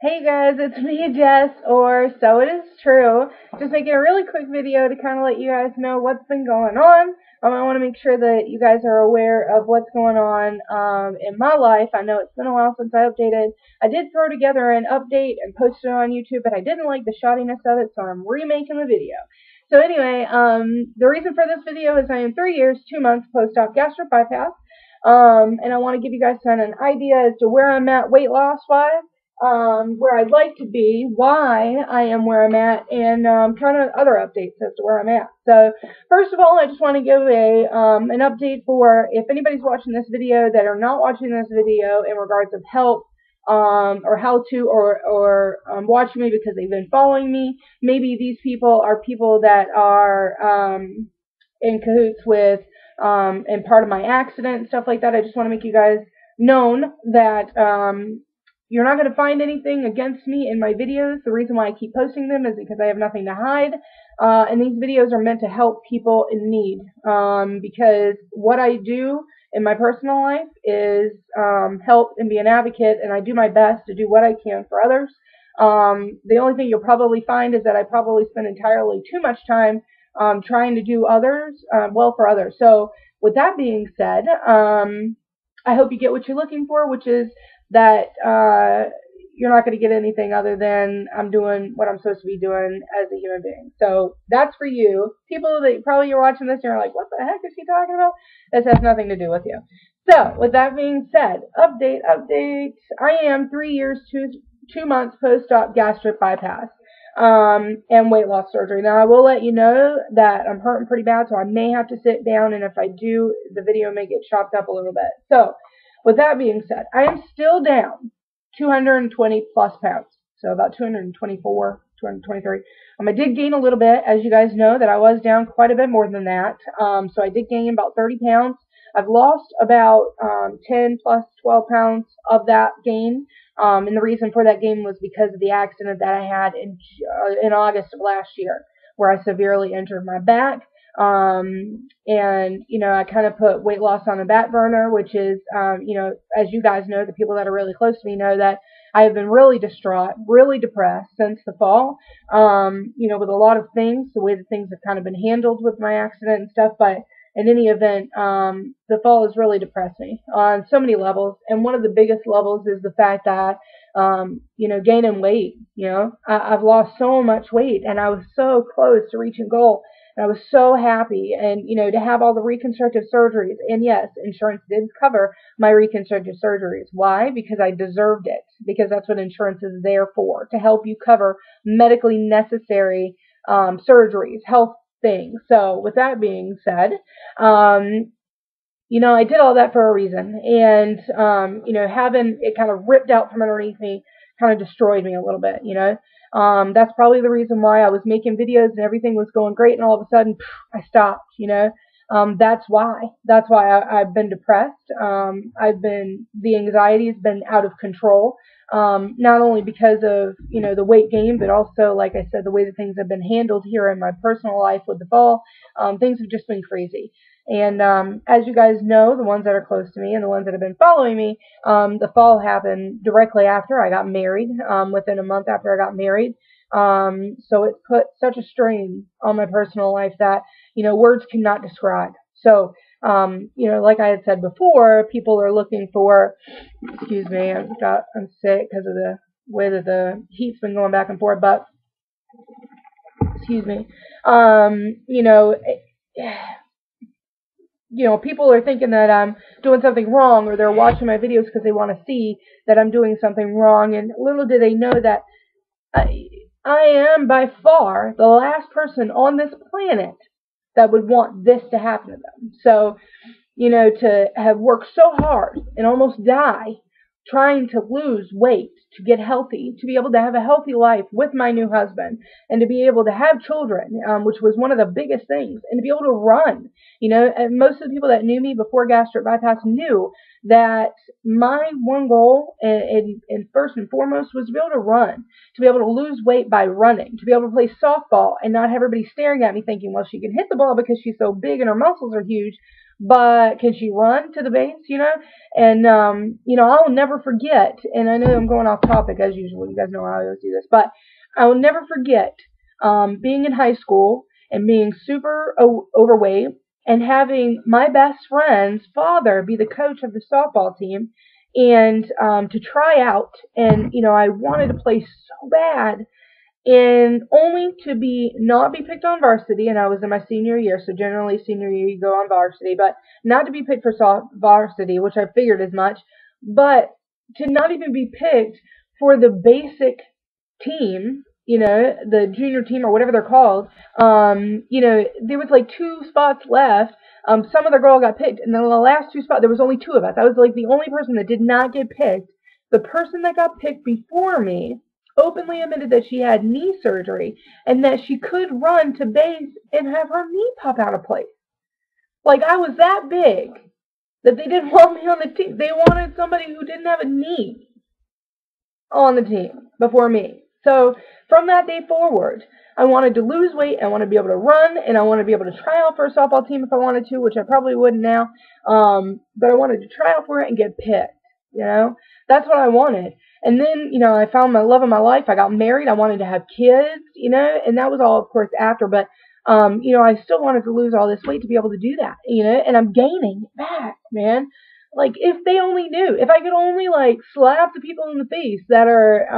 Hey guys, it's me, Jess, or So It Is True. Just making a really quick video to kind of let you guys know what's been going on. I want to make sure that you guys are aware of what's going on in my life. I know it's been a while since I updated. I did throw together an update and post it on YouTube, but I didn't like the shoddiness of it, so I'm remaking the video. So anyway, the reason for this video is I am 3 years, 2 months post-op gastric bypass, and I want to give you guys an idea as to where I'm at weight loss-wise, where I'd like to be, why I am where I'm at, and kind of other updates as to where I'm at. So first of all, I just want to give an update for if anybody's watching this video that are not watching this video in regards of help or how to or watching me because they've been following me. Maybe these people are people that are in cahoots with and part of my accident and stuff like that. I just want to make you guys known that you're not going to find anything against me in my videos. The reason why I keep posting them is because I have nothing to hide. And these videos are meant to help people in need. Because what I do in my personal life is help and be an advocate, and I do my best to do what I can for others. The only thing you'll probably find is that I probably spend entirely too much time trying to do others well for others. So with that being said, I hope you get what you're looking for, which is that you're not going to get anything other than I'm doing what I'm supposed to be doing as a human being. So that's for you. People that probably you're watching this and you're like, what the heck is she talking about? This has nothing to do with you. So with that being said, update. I am 3 years, 2 months post-op gastric bypass and weight loss surgery. Now I will let you know that I'm hurting pretty bad, so I may have to sit down, and if I do, the video may get chopped up a little bit. So with that being said, I am still down 220 plus pounds, so about 224, 223. I did gain a little bit, as you guys know, that I was down quite a bit more than that. So I did gain about 30 pounds. I've lost about 10 plus 12 pounds of that gain. And the reason for that gain was because of the accident that I had in August of last year, where I severely injured my back. And, I kind of put weight loss on the back burner, which is, as you guys know, the people that are really close to me know that I have been really distraught, really depressed since the fall, with a lot of things, the way that things have kind of been handled with my accident and stuff. But in any event, the fall has really depressed me on so many levels. And one of the biggest levels is the fact that, gaining weight, I've lost so much weight, and I was so close to reaching goal. And I was so happy, and to have all the reconstructive surgeries. And yes, insurance did cover my reconstructive surgeries. Why? Because I deserved it. Because that's what insurance is there for, to help you cover medically necessary surgeries, health things. So with that being said, I did all that for a reason. And having it kind of ripped out from underneath me kind of destroyed me a little bit. That's probably the reason why I was making videos and everything was going great, and all of a sudden I stopped. That's why I've been depressed. The anxiety has been out of control. Not only because of the weight gain, but also, like I said, the way that things have been handled here in my personal life with the fall. Things have just been crazy. And as you guys know, the ones that are close to me and the ones that have been following me, the fall happened directly after I got married, within a month after I got married. So it put such a strain on my personal life that, words cannot describe. So, like I had said before, people are looking for, excuse me, I'm sick because of the way that the heat's been going back and forth, but, excuse me, people are thinking that I'm doing something wrong, or they're watching my videos because they want to see that I'm doing something wrong. And little do they know that I am by far the last person on this planet that would want this to happen to them. So, to have worked so hard and almost die trying to lose weight, to get healthy, to be able to have a healthy life with my new husband, and to be able to have children, which was one of the biggest things, and to be able to run. And most of the people that knew me before gastric bypass knew that my one goal, and first and foremost, was to be able to run, to be able to lose weight by running, to be able to play softball and not have everybody staring at me thinking, well, she can hit the ball because she's so big and her muscles are huge, but can she run to the base, And, I'll never forget, and I know I'm going off topic as usual. You guys know I always do this, but I will never forget being in high school and being super overweight and having my best friend's father be the coach of the softball team and to try out. And, I wanted to play so bad and only to not be picked on varsity, and I was in my senior year, so generally senior year you go on varsity, but not to be picked for varsity, which I figured as much, but to not even be picked for the basic team, the junior team or whatever they're called. There was like 2 spots left. Some other girl got picked, and then the last 2 spots, there was only 2 of us. I was like the only person that did not get picked. The person that got picked before me openly admitted that she had knee surgery and that she could run to base and have her knee pop out of place. Like, I was that big that they didn't want me on the team. They wanted somebody who didn't have a knee on the team before me. So from that day forward, I wanted to lose weight, I wanted to be able to run, and I wanted to be able to try out for a softball team if I wanted to, which I probably wouldn't now. But I wanted to try out for it and get picked. That's what I wanted. And then, I found my love of my life. I got married. I wanted to have kids, and that was all, of course, after. But, I still wanted to lose all this weight to be able to do that, and I'm gaining it back, man. Like, if they only knew, if I could only, like, slap the people in the face that are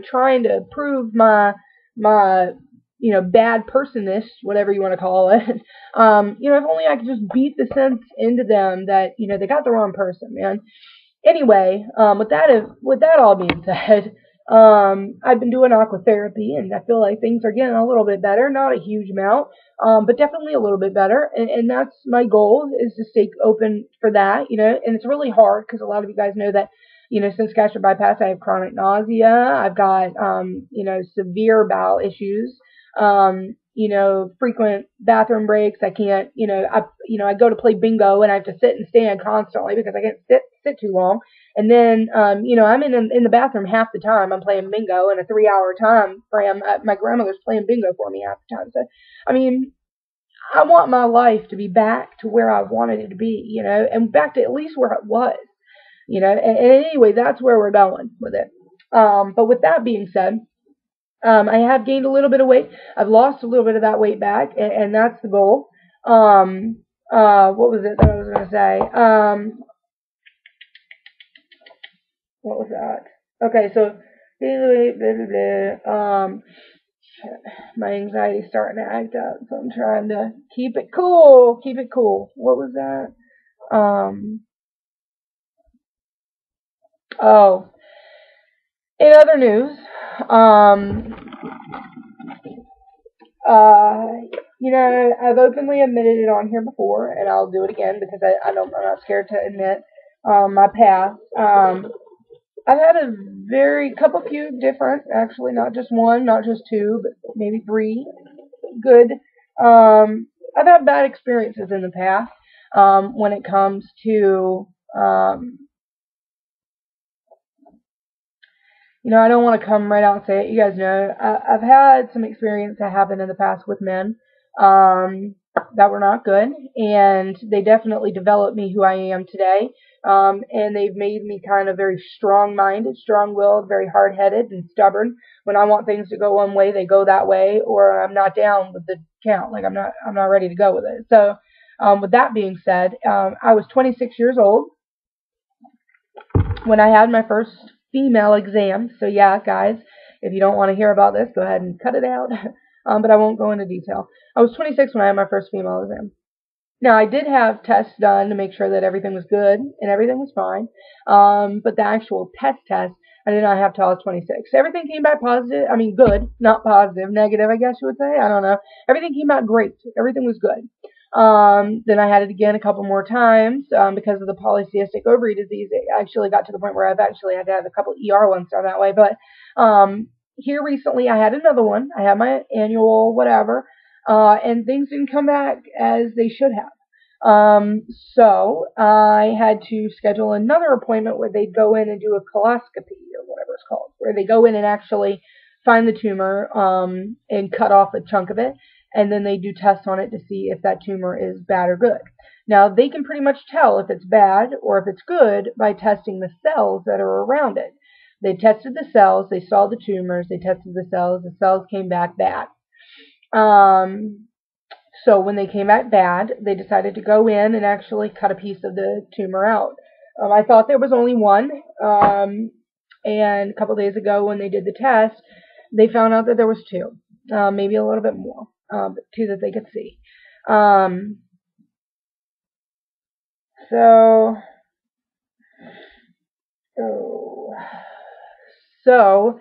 trying to prove my, bad personness, whatever you want to call it, if only I could just beat the sense into them that, they got the wrong person, man. Anyway, with that all being said, I've been doing aquatherapy, and I feel like things are getting a little bit better. Not a huge amount, but definitely a little bit better. And that's my goal, is to stay open for that, And it's really hard because a lot of you guys know that, since gastric bypass, I have chronic nausea. I've got, severe bowel issues. Frequent bathroom breaks. I can't, I go to play bingo and I have to sit and stand constantly because I can't sit too long. And then, I'm in the bathroom half the time. I'm playing bingo in a 3-hour time frame. My grandmother's playing bingo for me half the time. So, I want my life to be back to where I wanted it to be, and back to at least where it was, and anyway, that's where we're going with it. But with that being said, I have gained a little bit of weight. I've lost a little bit of that weight back, and that's the goal. What was it that I was going to say? What was that? Okay, so, my anxiety's starting to act up, so I'm trying to keep it cool. Keep it cool. What was that? In other news, I've openly admitted it on here before, and I'll do it again because I'm not scared to admit my past. I've had few different, actually, not just one, not just 2, but maybe 3 good. I've had bad experiences in the past when it comes to, I don't want to come right out and say it. You guys know, I've had some experience that happened in the past with men that were not good, and they definitely developed me who I am today. And they've made me kind of very strong-minded, strong-willed, very hard-headed and stubborn. When I want things to go one way, they go that way, or I'm not down with the count. Like, I'm not ready to go with it. So, with that being said, I was 26 years old when I had my first female exam. So yeah, guys, if you don't want to hear about this, go ahead and cut it out. But I won't go into detail. I was 26 when I had my first female exam. Now, I did have tests done to make sure that everything was good and everything was fine. But the actual test, I did not have till I was 26. So everything came back positive. Good, not positive, negative, I guess you would say. I don't know. Everything came out great. Everything was good. Then I had it again a couple more times because of the polycystic ovary disease. It actually got to the point where I've actually had to have a couple ER ones done that way. But here recently, I had another one. I had my annual whatever, and things didn't come back as they should have. So I had to schedule another appointment where they'd go in and do a coloscopy or whatever it's called, where they go in and actually find the tumor and cut off a chunk of it. and then they do tests on it to see if that tumor is bad or good. Now, they can pretty much tell if it's bad or if it's good by testing the cells that are around it. They tested the cells, they saw the tumors, they tested the cells came back bad. So when they came back bad, they decided to go in and actually cut a piece of the tumor out. I thought there was only one, and a couple of days ago when they did the test, they found out that there was two, maybe a little bit more, but two that they could see. So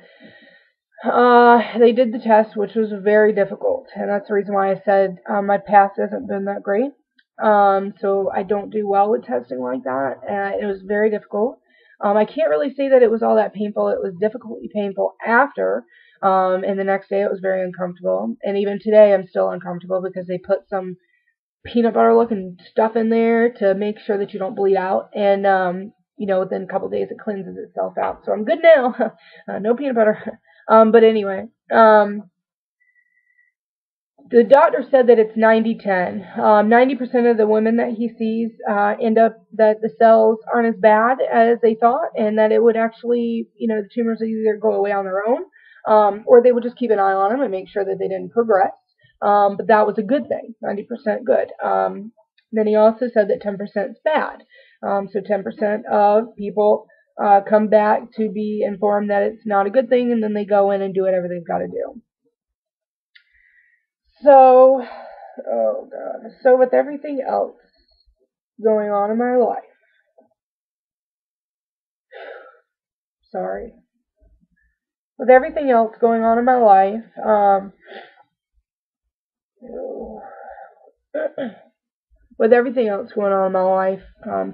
they did the test, which was very difficult, and that's the reason why I said my past hasn't been that great. So I don't do well with testing like that, and it was very difficult. I can't really say that it was all that painful. It was difficultly painful after, and the next day it was very uncomfortable. And even today I'm still uncomfortable because they put some peanut butter looking stuff in there to make sure that you don't bleed out. And within a couple of days it cleanses itself out. So I'm good now. No peanut butter. But anyway, the doctor said that it's 90-10. 90% of the women that he sees end up that the cells aren't as bad as they thought, and that it would actually, the tumors would either go away on their own, or they would just keep an eye on them and make sure that they didn't progress. But that was a good thing, 90% good. Then he also said that 10% is bad. So 10% of people come back to be informed that it's not a good thing, and then they go in and do whatever they've got to do. So, oh God. So with everything else going on in my life, with everything else going on in my life,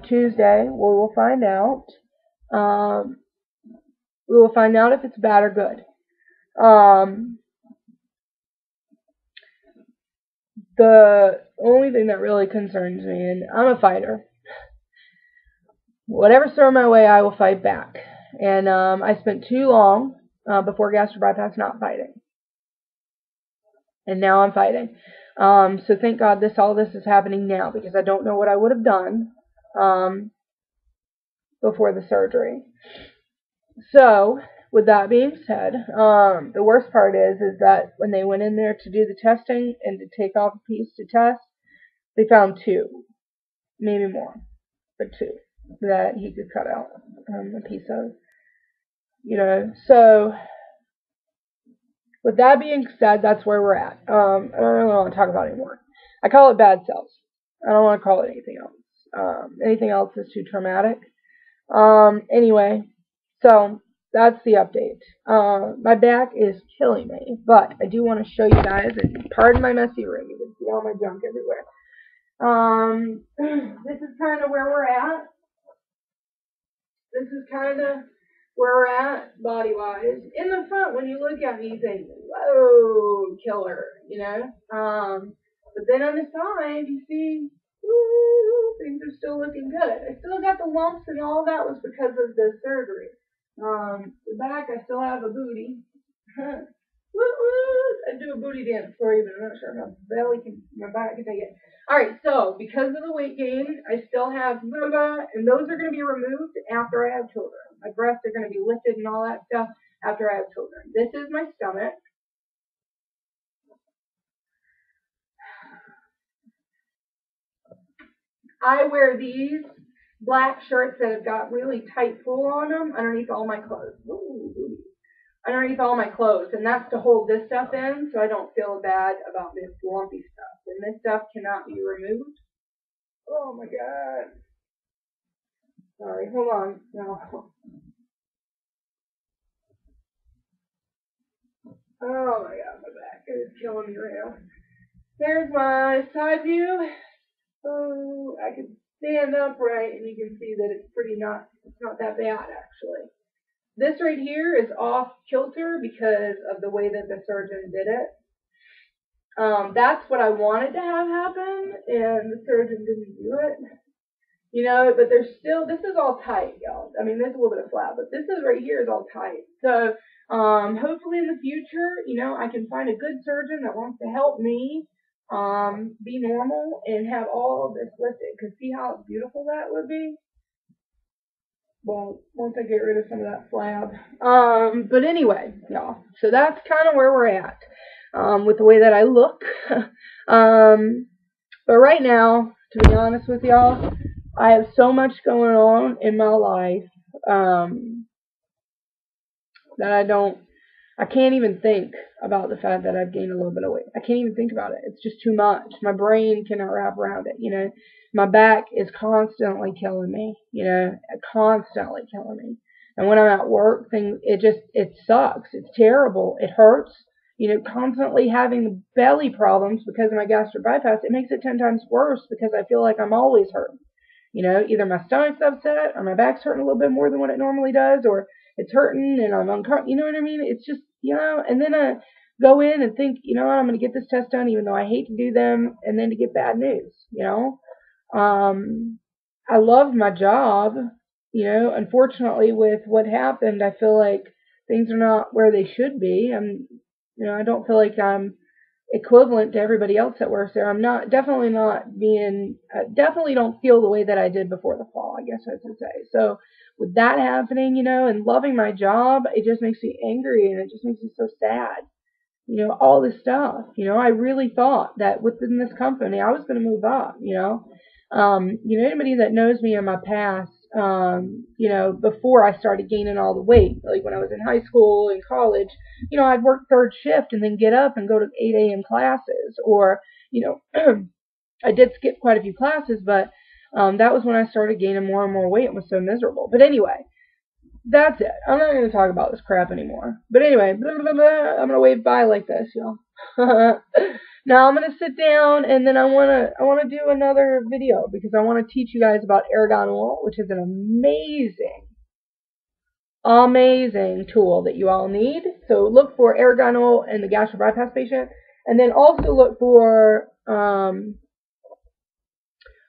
Tuesday we will find out. We will find out if it's bad or good. The only thing that really concerns me, and I'm a fighter, whatever's thrown my way, I will fight back. And I spent too long before gastric bypass not fighting. And now I'm fighting. So thank God all this is happening now, because I don't know what I would have done before the surgery. So, with that being said, the worst part is that when they went in there to do the testing and to take off a piece to test, they found two, maybe more, but two, that he could cut out a piece of, So, with that being said, that's where we're at. I don't really want to talk about it anymore. I call it bad cells. I don't want to call it anything else. Anything else is too traumatic. Anyway, so that's the update. My back is killing me, but I do want to show you guys, and pardon my messy room, you can see all my junk everywhere. This is kind of where we're at. This is kind of where we're at body-wise. In the front, when you look at me, you think, whoa, killer, But then on the side, you see, woo, things are still looking good. I still got the lumps, and all that was because of the surgery. The back, I still have a booty. I'd do a booty dance for you, but I'm not sure my back can take it. Alright, so because of the weight gain, I still have vulva, and those are going to be removed after I have children. My breasts are going to be lifted and all that stuff after I have children. This is my stomach. I wear these black shirts that have got really tight pull on them underneath all my clothes. Ooh, underneath all my clothes, and that's to hold this stuff in, so I don't feel bad about this lumpy stuff. And this stuff cannot be removed. Oh my God. Sorry, hold on. No. Oh my God, my back is killing me right now. There's my side view. Oh, I can stand upright, and you can see that it's not that bad actually. This right here is off kilter because of the way that the surgeon did it. That's what I wanted to have happen, and the surgeon didn't do it. You know, but there's still, this is all tight, y'all. I mean, there's a little bit of flab, but this is right here is all tight. So, hopefully in the future, you know, I can find a good surgeon that wants to help me, be normal and have all of this lifted. Cause see how beautiful that would be? Well, once I get rid of some of that flab. But anyway, y'all. So that's kind of where we're at, with the way that I look. But right now, to be honest with y'all, I have so much going on in my life, that I can't even think about the fact that I've gained a little bit of weight. I can't even think about it. It's just too much. My brain cannot wrap around it, you know. My back is constantly killing me, you know, constantly killing me. And when I'm at work, it sucks. It's terrible. It hurts. You know, constantly having belly problems because of my gastric bypass, it makes it 10 times worse because I feel like I'm always hurting. You know, either my stomach's upset or my back's hurting a little bit more than what it normally does, or it's hurting and I'm uncomfortable. You know what I mean? It's just, you know, and then I go in and think, you know what, I'm going to get this test done even though I hate to do them, and then to get bad news, you know. I love my job, you know. Unfortunately, with what happened, I feel like things are not where they should be. You know, I don't feel like I'm equivalent to everybody else that works there. I'm definitely don't feel the way that I did before the fall, I guess I should say. So with that happening, you know, and loving my job, it just makes me angry and it just makes me so sad. You know, all this stuff, you know, I really thought that within this company I was going to move up, you know. You know, anybody that knows me in my past, you know, before I started gaining all the weight, like when I was in high school and college, you know, I'd work third shift and then get up and go to 8 a.m. classes, or, you know, I did skip quite a few classes, but that was when I started gaining more and more weight and was so miserable. But anyway, that's it. I'm not going to talk about this crap anymore. But anyway, blah, blah, blah, I'm going to wave bye like this, y'all. Now I'm going to sit down, and then I want to do another video because I want to teach you guys about argan oil, which is an amazing tool that you all need. So look for argan oil in the gastric bypass patient, and then also look for, I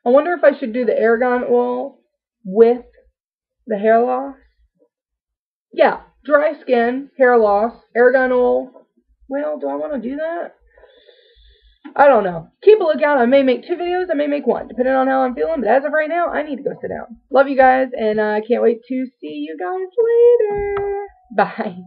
wonder if I should do the argan oil with the hair loss. Yeah, dry skin, hair loss, argan oil. Well, do I want to do that? I don't know. Keep a lookout. I may make 2 videos. I may make 1, depending on how I'm feeling. But as of right now, I need to go sit down. Love you guys, and I can't wait to see you guys later. Bye.